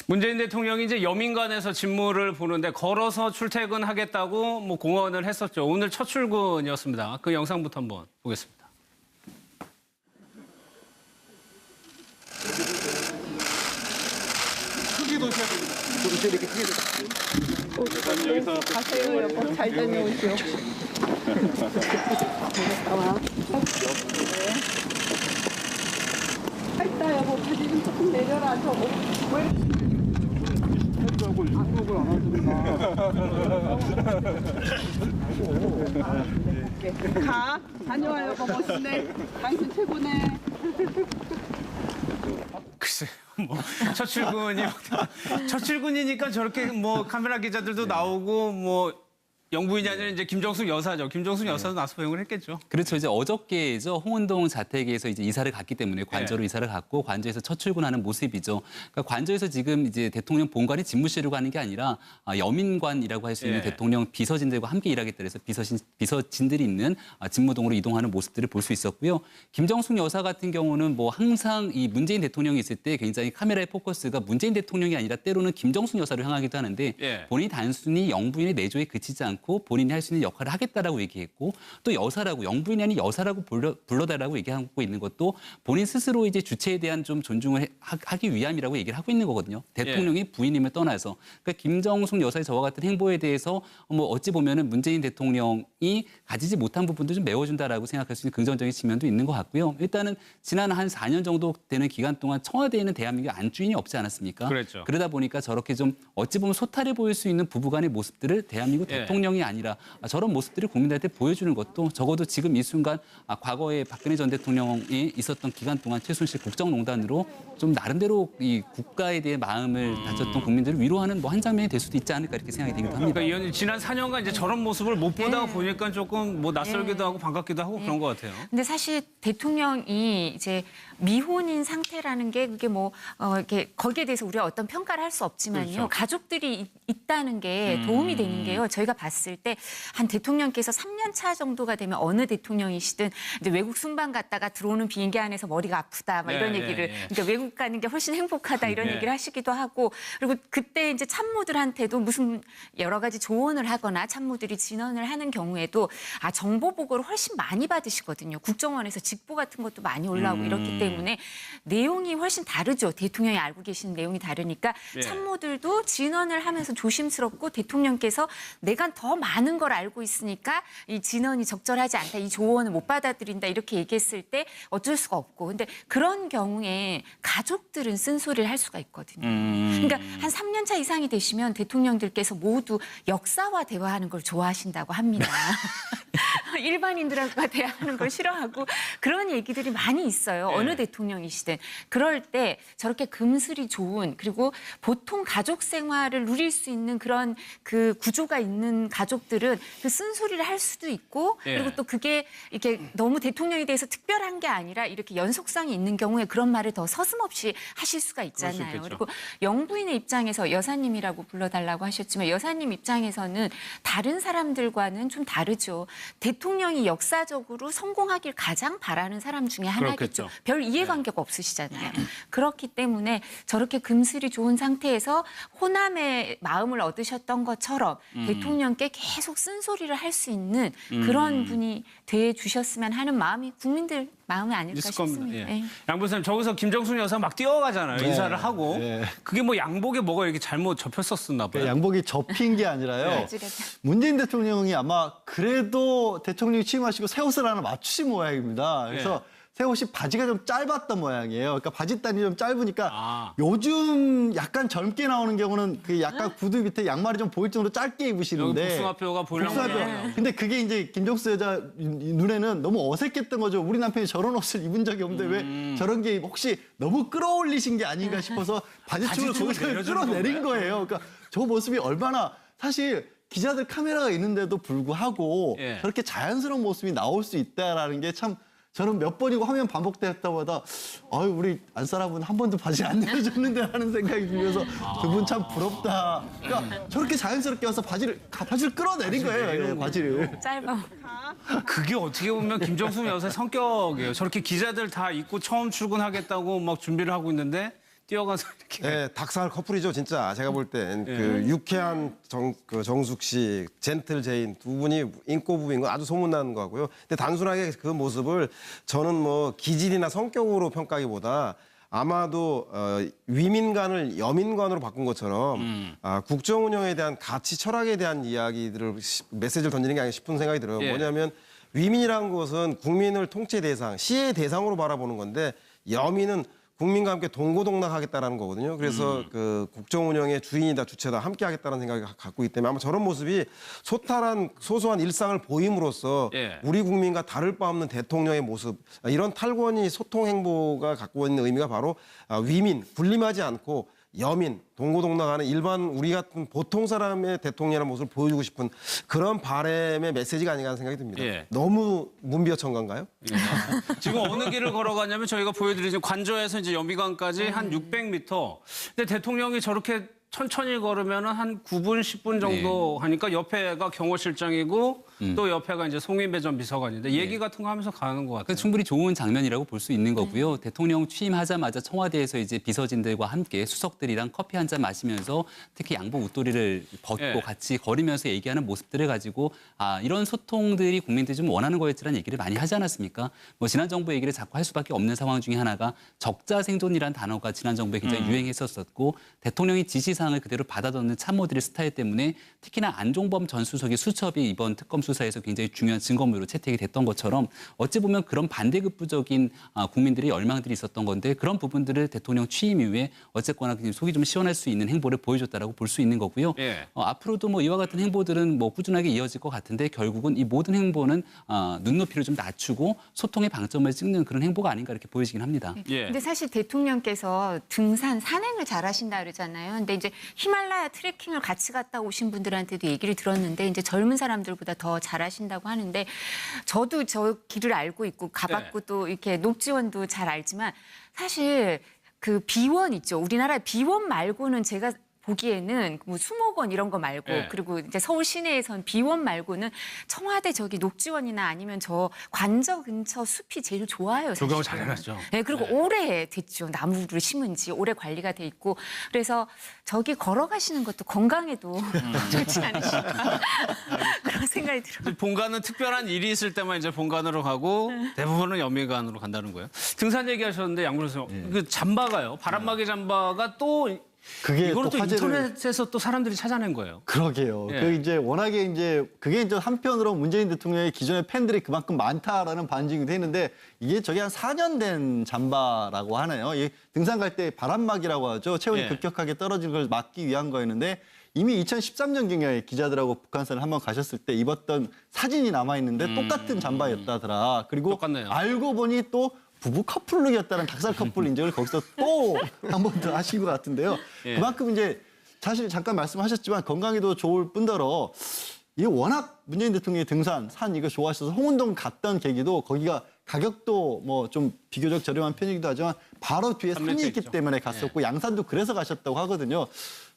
문재인 대통령이 이제 여민관에서 직무를 보는데 걸어서 출퇴근하겠다고 뭐 공언을 했었죠. 오늘 첫 출근이었습니다. 그 영상부터 한번 보겠습니다. 크게 도셔야 됩니다. 이렇게 크게 도셔야 여기서 가세요, 여보. 잘 다녀오시오. 나와. 있다, 여보. 바지 좀 조금 내려라. 저거. 왜 하고 이쪽을 안 하시구나. 가. 다녀와, 여보. 멋있네. 당신 최고네. 글쎄, 뭐 첫 출근이니까 저렇게 뭐 카메라 기자들도 나오고 뭐 영부인이 아니라 이제 김정숙 여사죠. 김정숙 여사도 나서 배웅을 했겠죠. 그렇죠. 이제 어저께죠. 홍은동 자택에서 이제 이사를 갔기 때문에 관저로 이사를 갔고 관저에서 첫 출근하는 모습이죠. 그러니까 관저에서 지금 이제 대통령 본관이 집무실로 가는 게 아니라 여민관이라고 할 수 있는 대통령 비서진들과 함께 일하겠다 해서 비서진들이 있는 집무동으로 이동하는 모습들을 볼 수 있었고요. 김정숙 여사 같은 경우는 뭐 항상 이 문재인 대통령이 있을 때 굉장히 카메라의 포커스가 문재인 대통령이 아니라 때로는 김정숙 여사를 향하기도 하는데 본인이 단순히 영부인의 내조에 그치지 않고 본인이 할 수 있는 역할을 하겠다라고 얘기했고 또 여사라고 영부인이 아닌 여사라고 불러달라고 얘기하고 있는 것도 본인 스스로 이제 주체에 대한 좀 존중을 하기 위함이라고 얘기를 하고 있는 거거든요. 대통령이 부인임을 떠나서 그러니까 김정숙 여사의 저와 같은 행보에 대해서 뭐 어찌 보면은 문재인 대통령이 가지지 못한 부분도 좀 메워준다라고 생각할 수 있는 긍정적인 측면도 있는 것 같고요. 일단은 지난 한 4년 정도 되는 기간 동안 청와대에는 대한민국 안주인이 없지 않았습니까? 그랬죠. 그러다 보니까 저렇게 좀 어찌 보면 소탈해 보일 수 있는 부부간의 모습들을 대한민국 대통령이 아니라 저런 모습들을 국민들한테 보여주는 것도 적어도 지금 이 순간 과거에 박근혜 전 대통령이 있었던 기간 동안 최순실 국정농단으로 좀 나름대로 이 국가에 대해 마음을 다쳤던 국민들을 위로하는 뭐 한 장면이 될 수도 있지 않을까 이렇게 생각이 되기도 합니다. 그러니까 이 의원님 지난 4년간 이제 저런 모습을 못 보다가 보니까 조금 뭐 낯설기도 하고 반갑기도 하고 그런 것 같아요. 근데 사실 대통령이 이제 미혼인 상태라는 게 그게 뭐 이렇게 거기에 대해서 우리가 어떤 평가를 할 수 없지만요. 그렇죠. 가족들이 있다는 게 도움이 되는 게요. 저희가 봤을 때 한 대통령께서 3년 차 정도가 되면 어느 대통령이시든 이제 외국 순방 갔다가 들어오는 비행기 안에서 머리가 아프다 막 이런 얘기를 그러니까 외국 가는 게 훨씬 행복하다 이런 얘기를 하시기도 하고 그리고 그때 이제 참모들한테도 무슨 여러 가지 조언을 하거나 참모들이 진언을 하는 경우에도 정보 보고를 훨씬 많이 받으시거든요. 국정원에서 직보 같은 것도 많이 올라오고 이렇기 때문에 내용이 훨씬 다르죠. 대통령이 알고 계시는 내용이 다르니까 참모들도 진언을 하면서 조심스럽고 대통령께서 내가 더 많은 걸 알고 있으니까 이 진언이 적절하지 않다. 이 조언을 못 받아들인다. 이렇게 얘기했을 때 어쩔 수가 없고. 근데 그런 경우에 가족들은 쓴소리를 할 수가 있거든요. 그러니까 한 3년 차 이상이 되시면 대통령들께서 모두 역사와 대화하는 걸 좋아하신다고 합니다. 일반인들과 대화하는 걸 싫어하고 그런 얘기들이 많이 있어요. 어느 대통령이시든. 그럴 때 저렇게 금슬이 좋은 그리고 보통 가족 생활을 누릴 수 있는 그런 그 구조가 있는 가족들은 그 쓴소리를 할 수도 있고 그리고 또 그게 이렇게 너무 대통령에 대해서 특별한 게 아니라 이렇게 연속성이 있는 경우에 그런 말을 더 서슴없이 하실 수가 있잖아요. 그리고 영부인의 입장에서 여사님이라고 불러달라고 하셨지만 여사님 입장에서는 다른 사람들과는 좀 다르죠. 대통령이 역사적으로 성공하길 가장 바라는 사람 중에 하나겠죠. 그렇겠죠. 별 이해관계가 없으시잖아요. 그렇기 때문에 저렇게 금슬이 좋은 상태에서 호남의 마음을 얻으셨던 것처럼 대통령께 계속 쓴소리를 할 수 있는 그런 분이 돼 주셨으면 하는 마음이 국민들 마음이 아닐까 있을 싶습니다. 겁니다. 예. 양 변호사님 저기서 김정숙 여사 막 뛰어가잖아요. 인사를 하고. 네. 그게 뭐 양복에 뭐가 이렇게 잘못 접혔었나 봐요. 양복이 접힌 게 아니라요. 문재인 대통령이 아마 그래도 대통령이 취임하시고 새 옷을 하나 맞추신 모양입니다. 그래서 새 옷이 바지가 좀 짧았던 모양이에요. 그러니까 바지단이 좀 짧으니까 요즘 약간 젊게 나오는 경우는 그 약간 구두 밑에 양말이 좀 보일 정도로 짧게 입으시는데 여기 복숭아뼈가 보이려고 근데 그게 이제 김정수 여자 눈에는 너무 어색했던 거죠. 우리 남편이 저런 옷을 입은 적이 없는데 왜 저런 게 혹시 너무 끌어올리신 게 아닌가 싶어서 바지춤을 거기서 끌어내린 거예요. 그러니까 저 모습이 얼마나 사실 기자들 카메라가 있는데도 불구하고 저렇게 자연스러운 모습이 나올 수 있다라는 게 참 저는 몇 번이고 화면 반복됐다 보다 우리 안사람은 한 번도 바지 안 내려줬는데 하는 생각이 들면서 두 분 참 부럽다. 그러니까 저렇게 자연스럽게 와서 바지를 끌어내린 거예요. 바지를. 짧아. 그게 어떻게 보면 김정숙 여사의 성격이에요. 저렇게 기자들 다 입고 처음 출근하겠다고 막 준비를 하고 있는데 뛰어가서 이렇게. 네, 닭살 커플이죠, 진짜. 제가 볼 땐 그 유쾌한 정숙 씨, 젠틀 제인 두 분이 인고 부부인 건 아주 소문나는 것 같고요. 근데 단순하게 그 모습을 저는 뭐 기질이나 성격으로 평가하기보다 아마도 위민관을 여민관으로 바꾼 것처럼 국정 운영에 대한 가치 철학에 대한 이야기들을 메시지를 던지는 게 아닌가 싶은 생각이 들어요. 예. 뭐냐면 위민이라는 것은 국민을 통치 대상, 시의 대상으로 바라보는 건데 여민은 국민과 함께 동고동락하겠다라는 거거든요. 그래서 그 국정 운영의 주인이다, 주체다, 함께 하겠다는 생각을 갖고 있기 때문에 아마 저런 모습이 소탈한 소소한 일상을 보임으로써 예. 우리 국민과 다를 바 없는 대통령의 모습, 이런 탈권위 소통 행보가 갖고 있는 의미가 바로 위민, 군림하지 않고 여민, 동고동락하는 일반 우리 같은 보통 사람의 대통령이라는 모습을 보여주고 싶은 그런 바람의 메시지가 아닌가 하는 생각이 듭니다. 예. 너무 문비어천가인가요? 지금 어느 길을 걸어가냐면 저희가 보여드리는 관저에서 이제 여미관까지 한 600m. 근데 대통령이 저렇게 천천히 걸으면 한 9분, 10분 정도 하니까 옆에가 경호실장이고 또 옆에가 이제 송인배 전 비서관인데 얘기 같은 거 하면서 가는 것 같아요. 그러니까 충분히 좋은 장면이라고 볼 수 있는 거고요. 대통령 취임하자마자 청와대에서 이제 비서진들과 함께 수석들이랑 커피 한 잔 마시면서 특히 양복 웃도리를 벗고 예. 같이 걸으면서 얘기하는 모습들을 가지고 이런 소통들이 국민들이 좀 원하는 거였지라는 얘기를 많이 하지 않았습니까? 뭐 지난 정부 얘기를 자꾸 할 수밖에 없는 상황 중에 하나가 적자생존이라는 단어가 지난 정부에 굉장히 유행했었고 대통령이 지시사항을 그대로 받아듣는 참모들의 스타일 때문에 특히나 안종범 전 수석의 수첩이 이번 특검 수사에서 굉장히 중요한 증거물로 채택이 됐던 것처럼 어찌 보면 그런 반대급부적인 국민들의 열망들이 있었던 건데 그런 부분들을 대통령 취임 이후에 어쨌거나 속이 좀 시원할 수 있는 행보를 보여줬다라고 볼 수 있는 거고요. 예. 앞으로도 뭐 이와 같은 행보들은 뭐 꾸준하게 이어질 것 같은데 결국은 이 모든 행보는 눈높이를 좀 낮추고 소통의 방점을 찍는 그런 행보가 아닌가 이렇게 보여지긴 합니다. 예. 근데 사실 대통령께서 등산, 산행을 잘하신다 그러잖아요. 근데 이제 히말라야 트레킹을 같이 갔다 오신 분들한테도 얘기를 들었는데 이제 젊은 사람들보다 더 잘하신다고 하는데 저도 저 길을 알고 있고 가봤고 네. 또 이렇게 녹지원도 잘 알지만 사실 그 비원 있죠. 우리나라 비원 말고는 제가 보기에는 뭐 수목원 이런 거 말고 네. 그리고 이제 서울 시내에선 비원 말고는 청와대 저기 녹지원이나 아니면 저 관저 근처 숲이 제일 좋아요. 조경을 사실은. 잘 해놨죠. 네, 그리고 오래 됐죠. 나무를 심은 지 오래 관리가 돼 있고 그래서 저기 걸어가시는 것도 건강에도 좋지 않으실까 그런 생각이 들어요. 본관은 특별한 일이 있을 때만 이제 본관으로 가고 대부분은 여미관으로 간다는 거예요. 등산 얘기하셨는데 양구로 선생님, 그 잠바가요. 바람막이 잠바가 또 그게 이거를 또 또 화제를 인터넷에서 또 사람들이 찾아낸 거예요. 그러게요. 예. 그 이제 워낙에 이제 그게 이제 한편으로 문재인 대통령의 기존의 팬들이 그만큼 많다라는 반증이 되는데 이게 저게 한 4년 된 잠바라고 하네요. 이 등산 갈 때 바람막이라고 하죠. 체온이 예. 급격하게 떨어지는 걸 막기 위한 거였는데 이미 2013년경에 기자들하고 북한산을 한번 가셨을 때 입었던 사진이 남아 있는데 똑같은 잠바였다더라. 그리고 똑같네요. 알고 보니 또 부부 커플룩이었다는 닭살 커플 인정을 거기서 또 한 번 더 하신 것 같은데요. 예. 그만큼 이제 사실 잠깐 말씀하셨지만 건강에도 좋을 뿐더러 이게 워낙 문재인 대통령이 등산, 산 이거 좋아하셔서 홍은동 갔던 계기도 거기가 가격도 뭐 좀 비교적 저렴한 편이기도 하지만 바로 뒤에 산이 산맥도 있기 있죠. 때문에 갔었고 양산도 그래서 가셨다고 하거든요.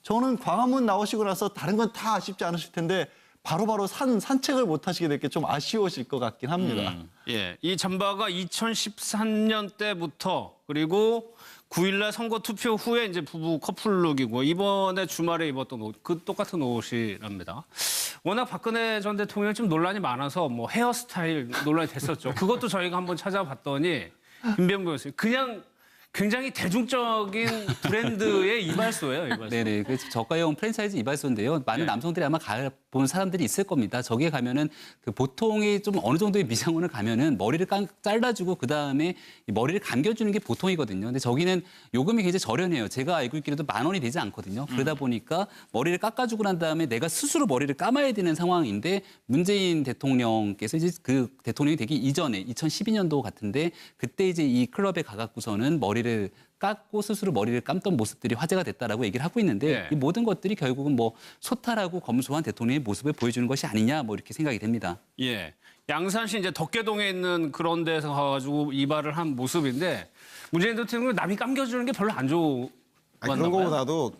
저는 광화문 나오시고 나서 다른 건 다 아쉽지 않으실 텐데 바로바로 산책을 못 하시게 될 게 좀 아쉬우실 것 같긴 합니다. 예, 이 잠바가 2013년 때부터 그리고 9일날 선거 투표 후에 이제 부부 커플룩이고 이번에 주말에 입었던 옷, 그 똑같은 옷이랍니다. 워낙 박근혜 전 대통령이 좀 논란이 많아서 뭐 헤어스타일 논란이 됐었죠. 그것도 저희가 한번 찾아봤더니 김병부 교수님 그냥 굉장히 대중적인 브랜드의 이발소예요, 이발소. 네네. 그 저가형 프랜차이즈 이발소인데요. 많은 네. 남성들이 아마 가본 사람들이 있을 겁니다. 저기에 가면은 그 보통의 좀 어느 정도의 미장원을 가면은 머리를 잘라주고 그 다음에 머리를 감겨주는 게 보통이거든요. 근데 저기는 요금이 굉장히 저렴해요. 제가 알고 있기로도 10,000원이 되지 않거든요. 그러다 보니까 머리를 깎아주고 난 다음에 내가 스스로 머리를 감아야 되는 상황인데 문재인 대통령께서 이제 그 대통령이 되기 이전에 2012년도 같은데 그때 이제 이 클럽에 가갖고서는 머리를 깎고 스스로 머리를 감던 모습들이 화제가 됐다라고 얘기를 하고 있는데 네. 이 모든 것들이 결국은 뭐 소탈하고 검소한 대통령의 모습을 보여주는 것이 아니냐 뭐 이렇게 생각이 됩니다. 예. 양산시 이제 덕계동에 있는 그런 데서 가가지고 이발을 한 모습인데 문재인 대통령은 남이 감겨주는 게 별로 안 좋았나 그런 봐요. 거보다도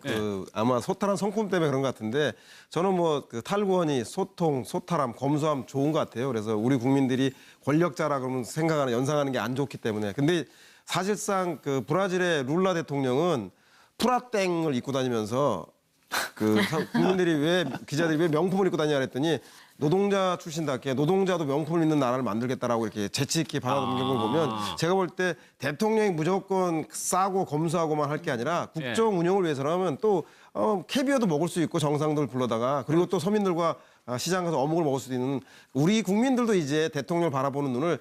아마 소탈한 성품 때문에 그런 것 같은데 저는 뭐 그 탈권위, 소통, 소탈함, 검소함 좋은 것 같아요. 그래서 우리 국민들이 권력자라 그러면 생각하는 연상하는 게 안 좋기 때문에. 근데 사실상 그 브라질의 룰라 대통령은 프라땡을 입고 다니면서 국민들이 왜 기자들이 왜 명품을 입고 다니냐 그랬더니 노동자 출신답게 노동자도 명품을 입는 나라를 만들겠다라고 이렇게 재치 있게 받아들이는 걸 보면 제가 볼 때 대통령이 무조건 싸고 검소하고만 할 게 아니라 국정 운영을 위해서라면 또 캐비어도 먹을 수 있고 정상들 불러다가 그리고 또 서민들과 시장 가서 어묵을 먹을 수도 있는 우리 국민들도 이제 대통령을 바라보는 눈을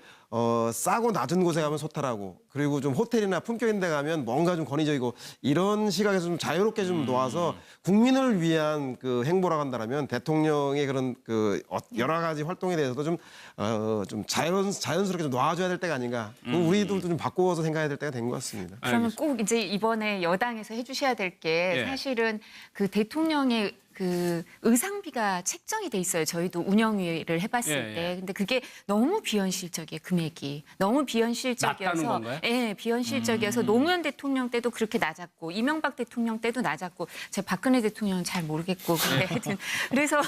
싸고 낮은 곳에 가면 소탈하고 그리고 좀 호텔이나 품격 있는 데 가면 뭔가 좀 권위적이고 이런 시각에서 좀 자유롭게 좀 놓아서 국민을 위한 그 행보라고 한다면 대통령의 그런 여러 가지 활동에 대해서도 좀 자연스럽게 좀 놓아줘야 될 때가 아닌가. 우리도 좀 바꾸어서 생각해야 될 때가 된 것 같습니다. 그러면 꼭 이제 이번에 여당에서 해주셔야 될 게 사실은 그 대통령의 그 의상비가 책정이 돼 있어요. 저희도 운영위를 해봤을 때. 근데 그게 너무 비현실적이에요. 금액이. 너무 비현실적이어서. 낮다는 건가요? 네, 비현실적이어서 노무현 대통령 때도 그렇게 낮았고 이명박 대통령 때도 낮았고 제가 박근혜 대통령은 잘 모르겠고 근데 하여튼 그래서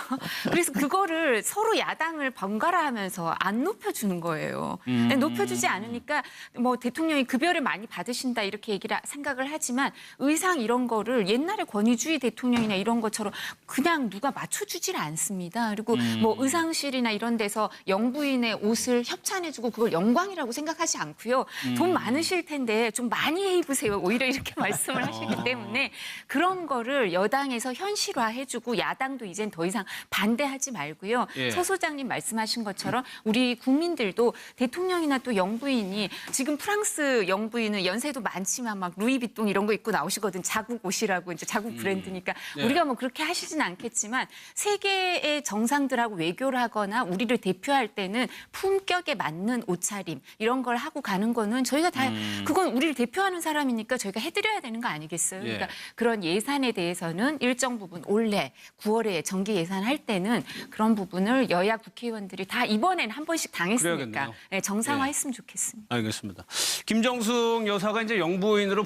그거를 서로 야당을 번갈아하면서 안 높여주는 거예요. 높여주지 않으니까 뭐 대통령이 급여를 많이 받으신다 이렇게 생각을 하지만 의상 이런 거를 옛날에 권위주의 대통령이나 이런 것처럼 그냥 누가 맞춰주질 않습니다. 그리고 뭐 의상실이나 이런 데서 영부인의 옷을 협찬해주고 그걸 영광이라고 생각하지 않고요. 돈 많으실 텐데 좀 많이 해 입으세요. 오히려 이렇게 말씀을 하시기 때문에 그런 거를 여당에서 현실화해주고 야당도 이젠 더 이상 반대하지 말고요. 서 소장님 말씀하신 것처럼 우리 국민들도 대통령이나 또 영부인이 지금 프랑스 영부인은 연세도 많지만 막 루이비통 이런 거 입고 나오시거든. 자국 옷이라고 이제 자국 브랜드니까 우리가 뭐 그렇게 하시진 않겠지만 세계의 정상들하고 외교를 하거나 우리를 대표할 때는 품격에 맞는 옷차림 이런 걸 하고 가는 거는 저희가 다 그건 우리를 대표하는 사람이니까 저희가 해드려야 되는 거 아니겠어요? 그러니까 그런 예산에 대해서는 일정 부분 올해 9월에 정기 예산 할 때는 그런 부분을 여야 국회의원들이 다 이번엔 한 번씩 당했으니까 네, 정상화했으면 좋겠습니다. 알겠습니다. 김정숙 여사가 이제 영부인으로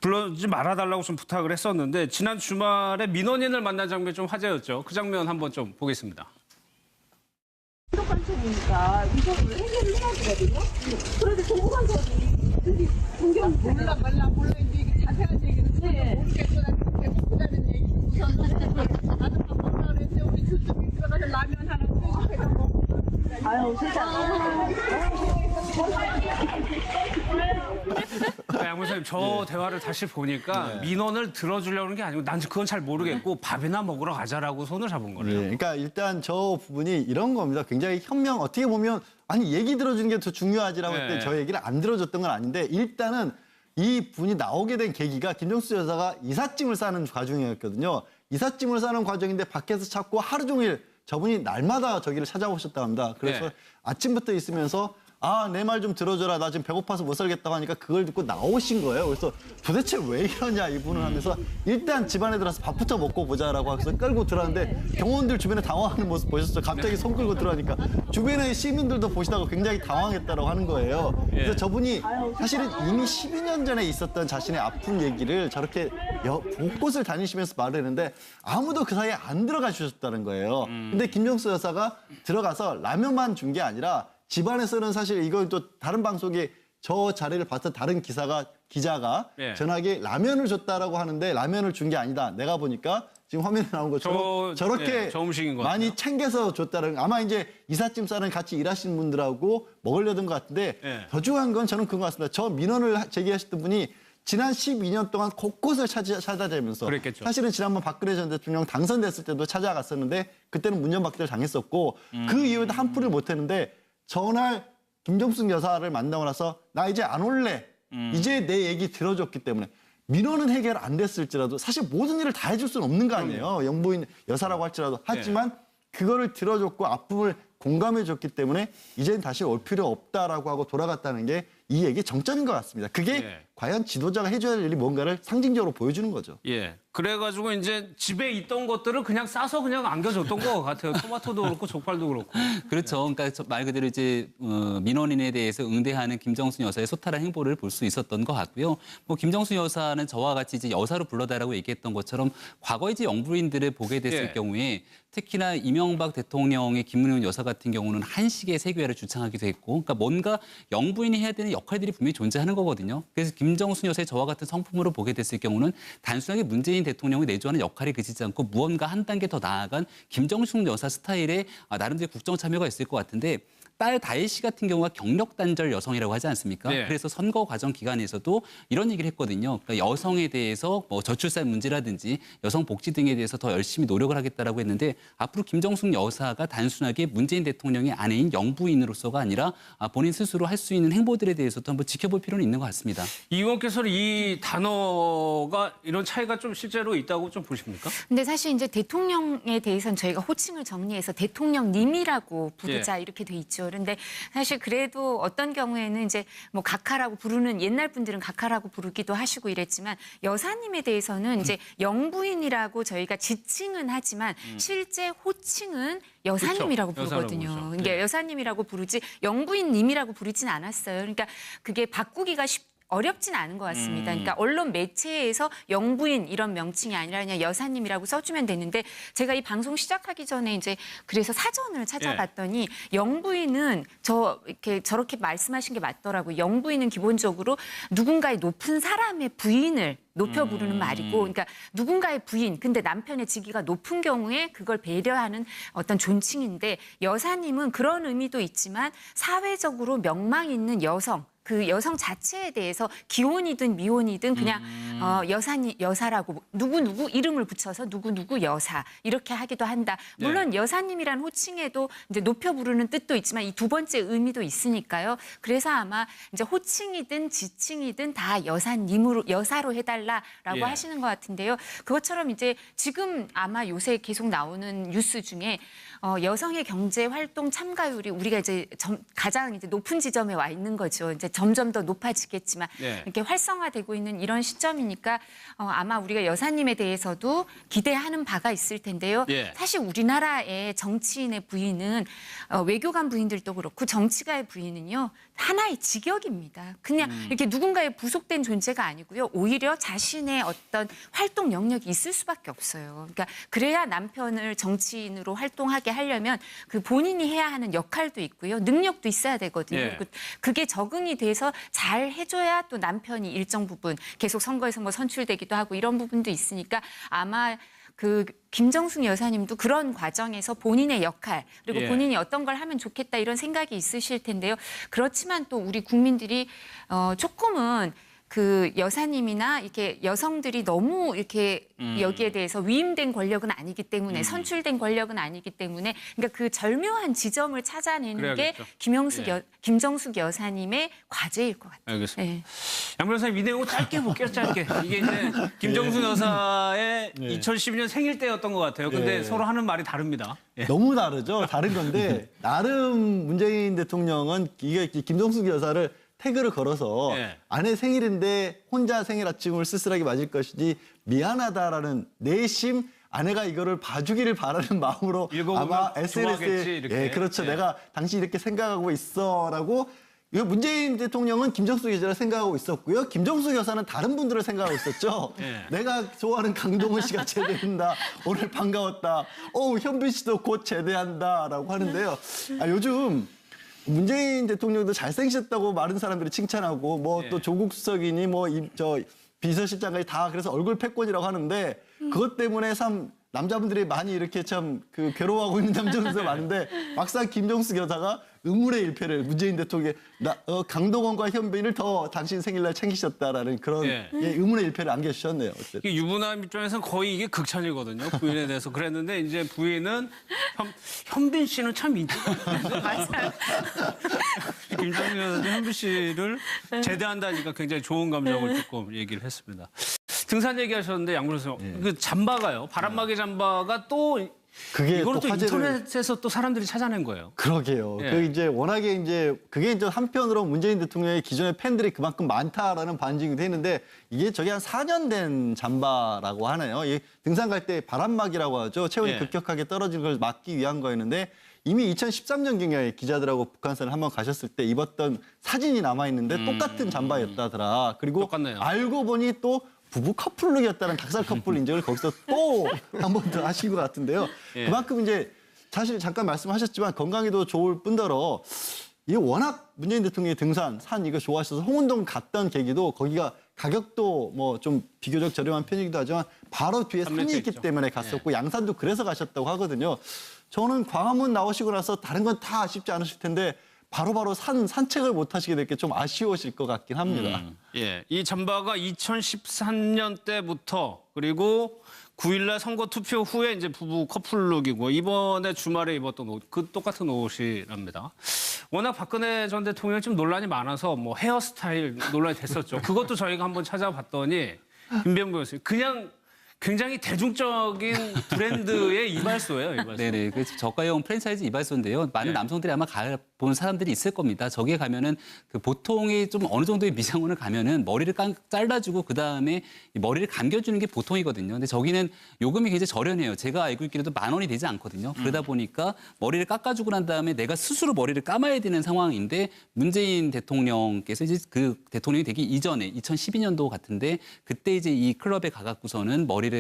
불러주지 말아달라고 좀 부탁을 했었는데 지난 주말에 민원인을 만난 장면이 좀 화제였죠. 그 장면 한번 좀 보겠습니다. 관청이니까 이거를 해결을 해야 되거든요. 그런데 정부관청이 공경 몰라 이제 이게 자세한 얘기는 모르겠어. 배고프다는 얘기 우선 나도 바쁘다 그랬는데 우리 주점이 들어가서 라면 하나 끓여서 먹고 아유 세상에. 양 목사님, 저 대화를 다시 보니까 민원을 들어주려고 하는 게 아니고 난 그건 잘 모르겠고 밥이나 먹으러 가자라고 손을 잡은 거네요. 그러니까 일단 저 부분이 이런 겁니다. 굉장히 현명 어떻게 보면 아니 얘기 들어주는 게 더 중요하지라고 했더니 저 얘기를 안 들어줬던 건 아닌데 일단은 이 분이 나오게 된 계기가 김정숙 여사가 이삿짐을 싸는 과정이었거든요. 이삿짐을 싸는 과정인데 밖에서 찾고 하루 종일 저분이 날마다 저기를 찾아오셨다고 합니다. 그래서 아침부터 있으면서 내 말 좀 들어줘라. 나 지금 배고파서 못 살겠다고 하니까 그걸 듣고 나오신 거예요. 그래서 도대체 왜 이러냐 이분은 하면서 일단 집안에 들어가서 밥부터 먹고 보자라고 해서 끌고 들어왔는데 경호원들 주변에 당황하는 모습 보셨죠? 갑자기 손 끌고 들어가니까 주변의 시민들도 보시다가 굉장히 당황했다고 하는 거예요. 그래서 저분이 사실은 이미 12년 전에 있었던 자신의 아픈 얘기를 저렇게 곳곳을 다니시면서 말을 했는데 아무도 그 사이에 안 들어가 주셨다는 거예요. 근데 김정숙 여사가 들어가서 라면만 준 게 아니라 집안에서는 사실 이걸 또 다른 방송에 저 자리를 봤던 다른 기자가 전화기에 라면을 줬다라고 하는데 라면을 준 게 아니다. 내가 보니까 지금 화면에 나온 것처럼 저렇게 많이 챙겨서 줬다는 아마 이제 이삿짐 싸는 같이 일하시는 분들하고 먹으려던 것 같은데 더 중요한 건 저는 그런 것 같습니다. 저 민원을 제기하셨던 분이 지난 12년 동안 곳곳을 찾아다니면서 그랬겠죠. 사실은 지난번 박근혜 전 대통령 당선됐을 때도 찾아갔었는데 그때는 문전박대를 당했었고 그 이후에도 한 푼을 못 했는데 전날 김정숙 여사를 만나고 나서 나 이제 안 올래. 이제 내 얘기 들어줬기 때문에 민원은 해결 안 됐을지라도 사실 모든 일을 다 해줄 수는 없는 거 아니에요. 영부인 여사라고 할지라도. 하지만 그거를 들어줬고 아픔을 공감해줬기 때문에 이제는 다시 올 필요 없다라고 하고 돌아갔다는 게 이 얘기 정점인 것 같습니다. 그게 과연 지도자가 해줘야 될 일이 뭔가를 상징적으로 보여주는 거죠. 그래가지고 이제 집에 있던 것들을 그냥 싸서 그냥 안겨줬던 것 같아요. 토마토도 그렇고 족발도 그렇고. 그렇죠. 그러니까 말 그대로 이제 민원인에 대해서 응대하는 김정숙 여사의 소탈한 행보를 볼 수 있었던 것 같고요. 뭐 김정숙 여사는 저와 같이 이제 여사로 불러달라고 얘기했던 것처럼 과거 이제 영부인들을 보게 됐을 경우에 특히나 이명박 대통령의 김문현 여사 같은 경우는 한식의 세계화를 주창하기도 했고, 그러니까 뭔가 영부인이 해야 되는 역할들이 분명히 존재하는 거거든요. 그래서 김정숙 여사의 저와 같은 성품으로 보게 됐을 경우는 단순하게 문재인 대통령이 내조하는 역할에 그치지 않고 무언가 한 단계 더 나아간 김정숙 여사 스타일의 나름대로 국정 참여가 있을 것 같은데 딸 다혜 씨 같은 경우가 경력 단절 여성이라고 하지 않습니까? 네. 그래서 선거 과정 기간에서도 이런 얘기를 했거든요. 그러니까 여성에 대해서 뭐 저출산 문제라든지 여성 복지 등에 대해서 더 열심히 노력을 하겠다라고 했는데 앞으로 김정숙 여사가 단순하게 문재인 대통령의 아내인 영부인으로서가 아니라 본인 스스로 할 수 있는 행보들에 대해서도 한번 지켜볼 필요는 있는 것 같습니다. 이 의원께서는 이 단어가 이런 차이가 좀 실제로 있다고 좀 보십니까? 근데 사실 이제 대통령에 대해서는 저희가 호칭을 정리해서 대통령님이라고 부르자 이렇게 돼 있죠. 그런데 사실 그래도 어떤 경우에는 이제 뭐 각하라고 부르는 옛날 분들은 각하라고 부르기도 하시고 이랬지만 여사님에 대해서는 이제 영부인이라고 저희가 지칭은 하지만 실제 호칭은 여사님이라고 그렇죠. 부르거든요. 여사라고 부르죠. 그러니까 여사님이라고 부르지 영부인님이라고 부르진 않았어요. 그러니까 그게 바꾸기가 어렵진 않은 것 같습니다. 그러니까 언론 매체에서 영부인 이런 명칭이 아니라 그냥 여사님이라고 써주면 되는데 제가 이 방송 시작하기 전에 이제 그래서 사전을 찾아봤더니 영부인은 이렇게 저렇게 말씀하신 게 맞더라고요. 영부인은 기본적으로 누군가의 높은 사람의 부인을 높여 부르는 말이고, 그러니까 누군가의 부인, 근데 남편의 직위가 높은 경우에 그걸 배려하는 어떤 존칭인데 여사님은 그런 의미도 있지만 사회적으로 명망 있는 여성, 그 여성 자체에 대해서 기혼이든 미혼이든 그냥 여사라고 누구 이름을 붙여서 누구 여사 이렇게 하기도 한다. 물론 여사님이란 호칭에도 이제 높여 부르는 뜻도 있지만 이 두 번째 의미도 있으니까요. 그래서 아마 이제 호칭이든 지칭이든 다 여사로 해달라라고 하시는 것 같은데요. 그것처럼 이제 지금 아마 요새 계속 나오는 뉴스 중에 여성의 경제 활동 참가율이 우리가 이제 가장 이제 높은 지점에 와 있는 거죠. 이제 점점 더 높아지겠지만 이렇게 활성화되고 있는 이런 시점이니까 아마 우리가 여사님에 대해서도 기대하는 바가 있을 텐데요. 사실 우리나라의 정치인의 부인은 외교관 부인들도 그렇고 정치가의 부인은요. 하나의 직역입니다. 그냥 이렇게 누군가의 부속된 존재가 아니고요. 오히려 자신의 어떤 활동 영역이 있을 수밖에 없어요. 그러니까 그래야 남편을 정치인으로 활동하게 하려면 그 본인이 해야 하는 역할도 있고요. 능력도 있어야 되거든요. 그게 적응이 돼서 잘 해줘야 또 남편이 일정 부분 계속 선거에서 뭐 선출되기도 하고 이런 부분도 있으니까 아마 그 김정숙 여사님도 그런 과정에서 본인의 역할 그리고 본인이 어떤 걸 하면 좋겠다 이런 생각이 있으실 텐데요. 그렇지만 또 우리 국민들이 조금은 그 여사님이나 이렇게 여성들이 너무 이렇게 여기에 대해서 위임된 권력은 아니기 때문에 선출된 권력은 아니기 때문에 그러니까 그 절묘한 지점을 찾아내는 그래야겠죠. 게 김정숙 여사님의 과제일 것 같아요. 알겠습니다. 네. 양 변호사님 이 내용 짧게 볼게요. 짧게. 이게 이제 김정숙 여사의 2012년 생일 때였던 것 같아요. 근데 서로 하는 말이 다릅니다. 너무 다르죠. 다른 건데 나름 문재인 대통령은 이게 김정숙 여사를 태그를 걸어서 아내 생일인데 혼자 생일 아침을 쓸쓸하게 맞을 것이니 미안하다라는 내심 아내가 이거를 봐주기를 바라는 마음으로 아마 SNS에 그렇죠. 내가 당신 이렇게 생각하고 있어라고 이거 문재인 대통령은 김정숙 여사를 생각하고 있었고요. 김정숙 여사는 다른 분들을 생각하고 있었죠. 내가 좋아하는 강동원 씨가 제대한다. 오늘 반가웠다. 현빈 씨도 곧 제대한다라고 하는데요. 요즘 문재인 대통령도 잘생기셨다고 많은 사람들이 칭찬하고 뭐 또 조국 수석이니 뭐 저 비서실장까지 다 그래서 얼굴 패권이라고 하는데 그것 때문에 참 남자분들이 많이 이렇게 참 그 괴로워하고 있는 남자분들 많은데 막상 김정숙 여사가 의문의 일패를 문재인 대통령이 강동원과 현빈을 더 당신 생일날 챙기셨다라는 그런 의문의 일패를 안겨주셨네요. 이게 유부남 입장에서는 거의 이게 극찬이거든요. 부인에 대해서 그랬는데 이제 부인은 현빈 씨는 참 인기가 많은데 맞아요. 김정숙 여사도 현빈 씨를 제대한다니까 굉장히 좋은 감정을 조금 얘기를 했습니다. 등산 얘기하셨는데 양 변호사님 그 잠바가요. 바람막이 잠바가 또 그게 이거를 또 또 화제를 인터넷에서 또 사람들이 찾아낸 거예요. 그러게요. 그 이제 워낙에 이제 그게 이제 한편으로 문재인 대통령의 기존의 팬들이 그만큼 많다라는 반증이 했는데 이게 저게 한 4년 된 잠바라고 하네요. 이 등산 갈 때 바람막이라고 하죠. 체온이 급격하게 떨어지는 걸 막기 위한 거였는데 이미 2013년경에 기자들하고 북한산을 한번 가셨을 때 입었던 사진이 남아 있는데 똑같은 잠바였다더라. 그리고 똑같네요. 알고 보니 또 부부 커플룩이었다는 닭살 커플 인증을 거기서 또 한 번 더 하신 것 같은데요. 그만큼 이제 사실 잠깐 말씀하셨지만 건강에도 좋을 뿐더러 이게 워낙 문재인 대통령이 등산, 산 이거 좋아하셔서 홍은동 갔던 계기도 거기가 가격도 뭐 좀 비교적 저렴한 편이기도 하지만 바로 뒤에 산이 밑에 있기 있죠. 때문에 갔었고 양산도 그래서 가셨다고 하거든요. 저는 광화문 나오시고 나서 다른 건 다 아쉽지 않으실 텐데 바로바로 산책을 못 하시게 될 게 좀 아쉬우실 것 같긴 합니다. 예, 이 잠바가 2013년 때부터 그리고 9일날 선거 투표 후에 이제 부부 커플룩이고 이번에 주말에 입었던 옷, 그 똑같은 옷이랍니다. 워낙 박근혜 전 대통령이 좀 논란이 많아서 뭐 헤어스타일 논란이 됐었죠. 그것도 저희가 한번 찾아봤더니 김병구 교수님 그냥 굉장히 대중적인 브랜드의 이발소예요, 이발소. 네네. 그 저가형 프랜차이즈 이발소인데요. 많은 네. 남성들이 아마 가본 사람들이 있을 겁니다. 저기에 가면은 그 보통이 좀 어느 정도의 미장원을 가면은 머리를 잘라주고 그 다음에 머리를 감겨주는 게 보통이거든요. 근데 저기는 요금이 굉장히 저렴해요. 제가 알고 있기로도 10,000원이 되지 않거든요. 그러다 보니까 머리를 깎아주고 난 다음에 내가 스스로 머리를 감아야 되는 상황인데 문재인 대통령께서 이제 그 대통령이 되기 이전에 2012년도 같은데 그때 이제 이 클럽에 가갖고서는 머리를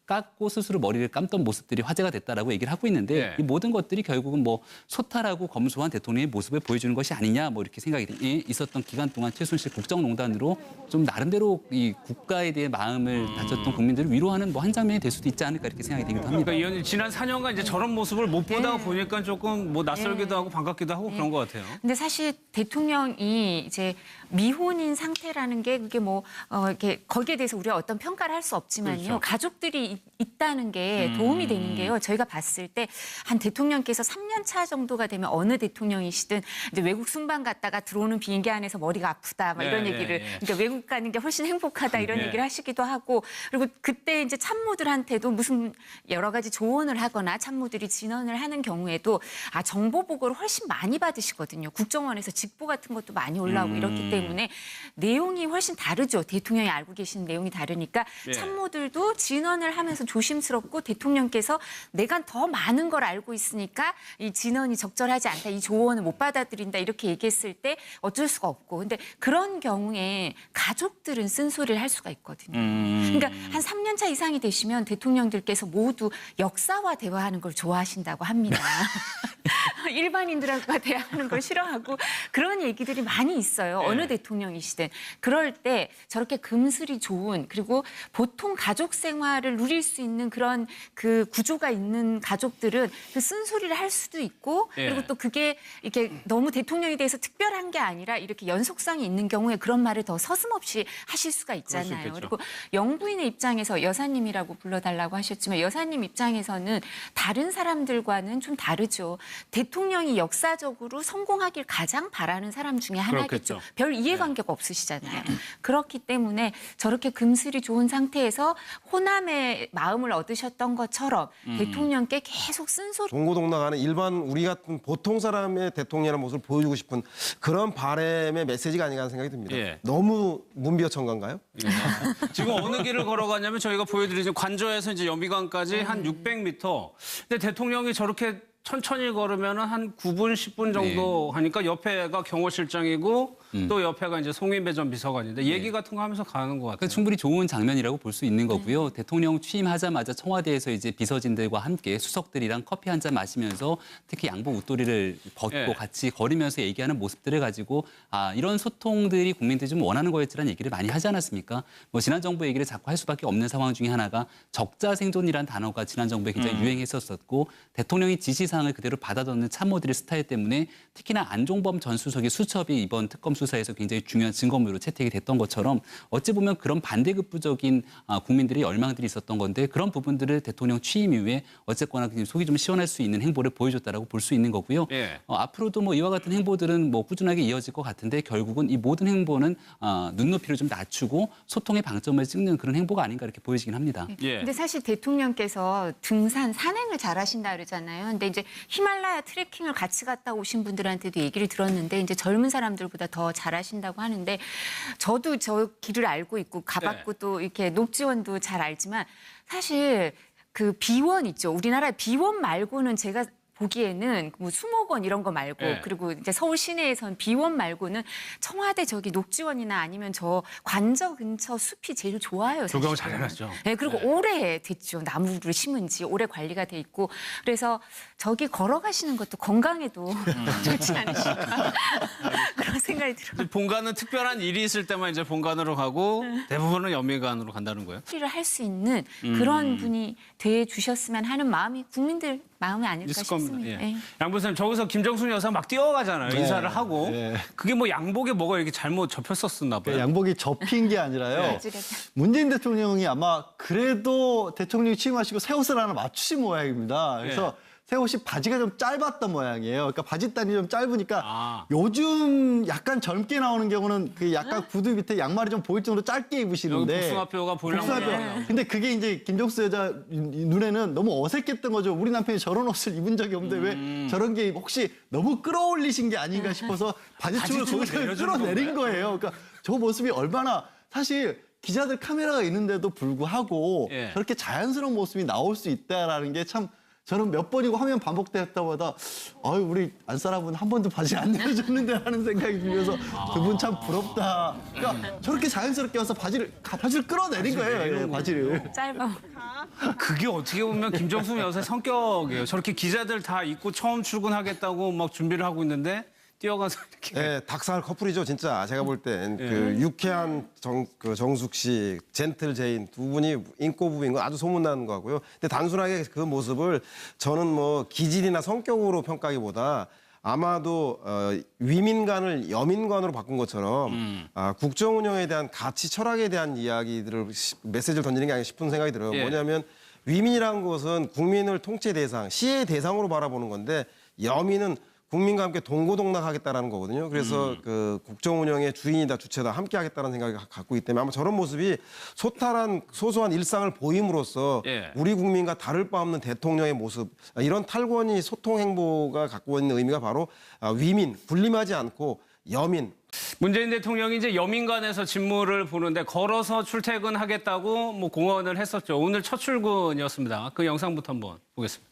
깎고 스스로 머리를 감던 모습들이 화제가 됐다라고 얘기를 하고 있는데 네. 이 모든 것들이 결국은 뭐 소탈하고 검소한 대통령의 모습을 보여주는 것이 아니냐 뭐 이렇게 생각이 있었던 기간 동안 최순실 국정농단으로 좀 나름대로 이 국가에 대해 마음을 다쳤던 국민들을 위로하는 뭐 한 장면이 될 수도 있지 않을까 이렇게 생각이 되기도 합니다. 그러니까 이 의원님 지난 4년간 이제 저런 모습을 못 보다가 보니까 조금 뭐 낯설기도 하고 반갑기도 하고 그런 것 같아요. 근데 사실 대통령이 이제 미혼인 상태라는 게 그게 뭐 이렇게 거기에 대해서 우리가 어떤 평가를 할 수 없지만요. 그렇죠. 가족들이 있다는 게 도움이 되는 게요. 저희가 봤을 때 한 대통령께서 3년 차 정도가 되면 어느 대통령이시든 이제 외국 순방 갔다가 들어오는 비행기 안에서 머리가 아프다 막 이런 네, 얘기를 네, 네. 그러니까 외국 가는 게 훨씬 행복하다 이런 네. 얘기를 하시기도 하고 그리고 그때 이제 참모들한테도 무슨 여러 가지 조언을 하거나 참모들이 진언을 하는 경우에도 정보 보고를 훨씬 많이 받으시거든요. 국정원에서 직보 같은 것도 많이 올라오고 이렇기 때문에 내용이 훨씬 다르죠. 대통령이 알고 계시는 내용이 다르니까 네. 참모들도 진언을 하면서 조심스럽고 대통령께서 내가 더 많은 걸 알고 있으니까 이 진언이 적절하지 않다. 이 조언을 못 받아들인다. 이렇게 얘기했을 때 어쩔 수가 없고. 근데 그런 경우에 가족들은 쓴소리를 할 수가 있거든요. 그러니까 한 3년 차 이상이 되시면 대통령들께서 모두 역사와 대화하는 걸 좋아하신다고 합니다. 일반인들과 대화하는 걸 싫어하고 그런 얘기들이 많이 있어요. 어느 대통령이시든. 그럴 때 저렇게 금슬이 좋은 그리고 보통 가족 생활을 누릴 수 있는 그런 그 구조가 있는 가족들은 그 쓴소리를 할 수도 있고 그리고 또 그게 이렇게 너무 대통령에 대해서 특별한 게 아니라 이렇게 연속성이 있는 경우에 그런 말을 더 서슴없이 하실 수가 있잖아요. 있겠죠. 그리고 영부인의 입장에서 여사님이라고 불러달라고 하셨지만 여사님 입장에서는 다른 사람들과는 좀 다르죠. 대통령이 역사적으로 성공하길 가장 바라는 사람 중에 하나겠죠. 그렇겠죠. 별 이해관계가 없으시잖아요. 그렇기 때문에 저렇게 금슬이 좋은 상태에서 호남의 마음을 얻으셨던 것처럼 대통령께 계속 쓴소리 동고동락하는 일반 우리 같은 보통 사람의 대통령이라는 모습을 보여주고 싶은 그런 바람의 메시지가 아닌가 하는 생각이 듭니다. 예. 너무 문비어천가인가요? 지금 어느 길을 걸어가냐면 저희가 보여드리죠. 관저에서 이제 연비관까지 한 600m. 근데 대통령이 저렇게 천천히 걸으면 한 9분, 10분 정도 하니까 옆에가 경호실장이고 또 옆에가 이제 송인배 전 비서관인데 얘기 같은 거 하면서 가는 것 같아요. 충분히 좋은 장면이라고 볼 수 있는 거고요. 대통령 취임하자마자 청와대에서 이제 비서진들과 함께 수석들이랑 커피 한 잔 마시면서 특히 양복 웃도리를 벗고 예. 같이 걸으면서 얘기하는 모습들을 가지고 이런 소통들이 국민들이 좀 원하는 거였지라는 얘기를 많이 하지 않았습니까? 뭐 지난 정부 얘기를 자꾸 할 수밖에 없는 상황 중에 하나가 적자 생존이라는 단어가 지난 정부에 굉장히 유행했었고 대통령이 지시사항을 그대로 받아듣는 참모들의 스타일 때문에 특히나 안종범 전 수석의 수첩이 이번 특검 수사에서 굉장히 중요한 증거물로 채택이 됐던 것처럼 어찌 보면 그런 반대급부적인 국민들의 열망들이 있었던 건데 그런 부분들을 대통령 취임 이후에 어쨌거나 속이 좀 시원할 수 있는 행보를 보여줬다라고 볼 수 있는 거고요. 예. 앞으로도 뭐 이와 같은 행보들은 뭐 꾸준하게 이어질 것 같은데 결국은 이 모든 행보는 눈높이를 좀 낮추고 소통의 방점을 찍는 그런 행보가 아닌가 이렇게 보여지긴 합니다. 예. 근데 사실 대통령께서 등산, 산행을 잘하신다 그러잖아요. 근데 이제 히말라야 트레킹을 같이 갔다 오신 분들한테도 얘기를 들었는데 이제 젊은 사람들보다 더 잘하신다고 하는데 저도 저 길을 알고 있고 가봤고 또 이렇게 녹지원도 잘 알지만 사실 그 비원 있죠. 우리나라 비원 말고는 제가 보기에는 뭐 수목원 이런 거 말고 예. 그리고 이제 서울 시내에선 비원 말고는 청와대 저기 녹지원이나 아니면 저 관저 근처 숲이 제일 좋아요. 조경을 사실은. 잘 해놨죠. 네, 그리고 오래됐죠. 나무를 심은 지 오래 관리가 돼 있고 그래서 저기 걸어가시는 것도 건강에도 좋지 않으실까 그런 생각이 들어요. 본관은 특별한 일이 있을 때만 이제 본관으로 가고 대부분은 연미관으로 간다는 거예요. 일을 할 수 있는 그런 분이 돼 주셨으면 하는 마음이 국민들 마음이 아닐까 있을 겁니다. 싶습니다. 예. 예. 양 변호사님 저기서 김정숙 여사 막 뛰어가잖아요. 인사를 하고. 네. 그게 뭐 양복에 뭐가 이렇게 잘못 접혔었나 봐요. 양복이 접힌 게 아니라요. 문재인 대통령이 아마 그래도 대통령이 취임하시고 새 옷을 하나 맞추신 모양입니다. 그래서 새 옷이 바지가 좀 짧았던 모양이에요. 그러니까 바지단이 좀 짧으니까 요즘 약간 젊게 나오는 경우는 그 약간 구두 밑에 양말이 좀 보일 정도로 짧게 입으시는데. 여기 복숭아뼈가 보이려고 복숭아뼈. 근데 그게 이제 김정수 여자 눈에는 너무 어색했던 거죠. 우리 남편이 저런 옷을 입은 적이 없는데 왜 저런 게 혹시 너무 끌어올리신 게 아닌가 싶어서 바지춤을 거기서 끌어내린 거예요. 그러니까 저 모습이 얼마나 사실 기자들 카메라가 있는데도 불구하고 예. 저렇게 자연스러운 모습이 나올 수 있다라는 게 참 저는 몇 번이고 화면 반복될 때마다 아유 우리 안사람은 한 번도 바지 안 내려줬는데 하는 생각이 들면서 두 분 참 부럽다. 그러니까 저렇게 자연스럽게 와서 바지를 끌어내린 거예요. 예, 바지를. 짧아. 그게 어떻게 보면 김정숙 여사의 성격이에요. 저렇게 기자들 다 입고 처음 출근하겠다고 막 준비를 하고 있는데 뛰어가서 이렇게. 예, 닭살 커플이죠, 진짜. 제가 볼 땐 그 유쾌한 정숙 씨, 젠틀 제인 두 분이 인고 부부인 건 아주 소문나는 거고요. 근데 단순하게 그 모습을 저는 뭐 기질이나 성격으로 평가하기보다 아마도 위민관을 여민관으로 바꾼 것처럼 국정 운영에 대한 가치 철학에 대한 이야기들을 메시지를 던지는 게 아닌가 싶은 생각이 들어요. 예. 뭐냐면 위민이라는 것은 국민을 통치 대상, 시의 대상으로 바라보는 건데 여민은 국민과 함께 동고동락하겠다라는 거거든요. 그래서 그 국정 운영의 주인이다 주체다 함께 하겠다는 생각을 갖고 있기 때문에 아마 저런 모습이 소탈한 소소한 일상을 보임으로써 예. 우리 국민과 다를 바 없는 대통령의 모습 이런 탈권위 소통 행보가 갖고 있는 의미가 바로 위민, 분림하지 않고 여민. 문재인 대통령이 이제 여민관에서 직무를 보는데 걸어서 출퇴근하겠다고 뭐 공언을 했었죠. 오늘 첫 출근이었습니다. 그 영상부터 한번 보겠습니다.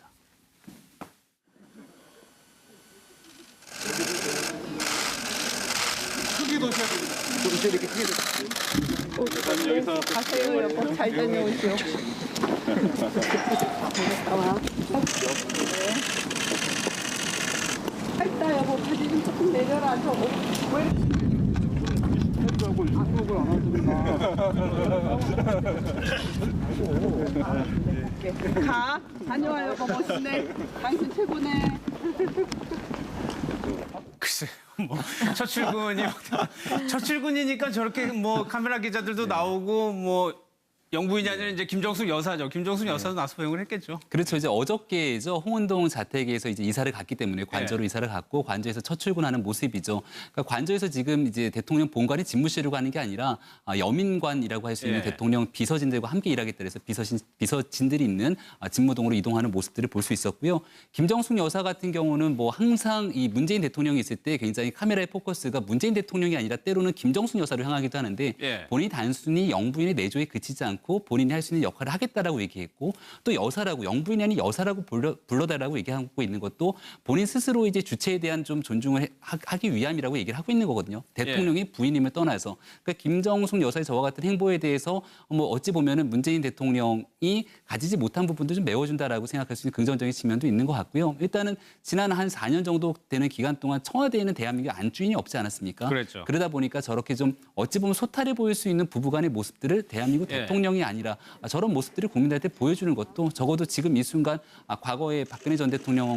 가세요 여보 잘 다녀오시오. 할다 여보 바지 좀 조금 내려라. 왜 이렇게 가 다녀와 여보 멋있네. 당신 최고네. 글쎄, 뭐 첫 출근이니까 저렇게 뭐 카메라 기자들도 나오고 뭐 영부인이 아니라 이제 김정숙 여사죠. 김정숙 여사도 나서 배웅을 했겠죠. 그렇죠. 이제 어저께죠. 홍은동 자택에서 이제 이사를 갔기 때문에 관저로 이사를 갔고 관저에서 첫 출근하는 모습이죠. 그러니까 관저에서 지금 이제 대통령 본관이 집무실로 가는 게 아니라 여민관이라고 할 수 있는 대통령 비서진들과 함께 일하겠다 해서 비서진들이 있는 집무동으로 이동하는 모습들을 볼 수 있었고요. 김정숙 여사 같은 경우는 뭐 항상 이 문재인 대통령이 있을 때 굉장히 카메라의 포커스가 문재인 대통령이 아니라 때로는 김정숙 여사를 향하기도 하는데 본인이 단순히 영부인의 내조에 그치지 않고 본인이 할 수 있는 역할을 하겠다라고 얘기했고 또 여사라고 영부인이 아닌 여사라고 불러달라고 얘기하고 있는 것도 본인 스스로 이제 주체에 대한 좀 존중을 하기 위함이라고 얘기를 하고 있는 거거든요. 대통령이 부인임을 떠나서 그러니까 김정숙 여사의 저와 같은 행보에 대해서 뭐 어찌 보면은 문재인 대통령이 가지지 못한 부분도 좀 메워준다라고 생각할 수 있는 긍정적인 측면도 있는 것 같고요. 일단은 지난 한 4년 정도 되는 기간 동안 청와대에는 대한민국 안주인이 없지 않았습니까? 그랬죠. 그러다 보니까 저렇게 좀 어찌 보면 소탈해 보일 수 있는 부부간의 모습들을 대한민국 대통령이 아니라 저런 모습들을 국민들한테 보여주는 것도 적어도 지금 이 순간 과거에 박근혜 전 대통령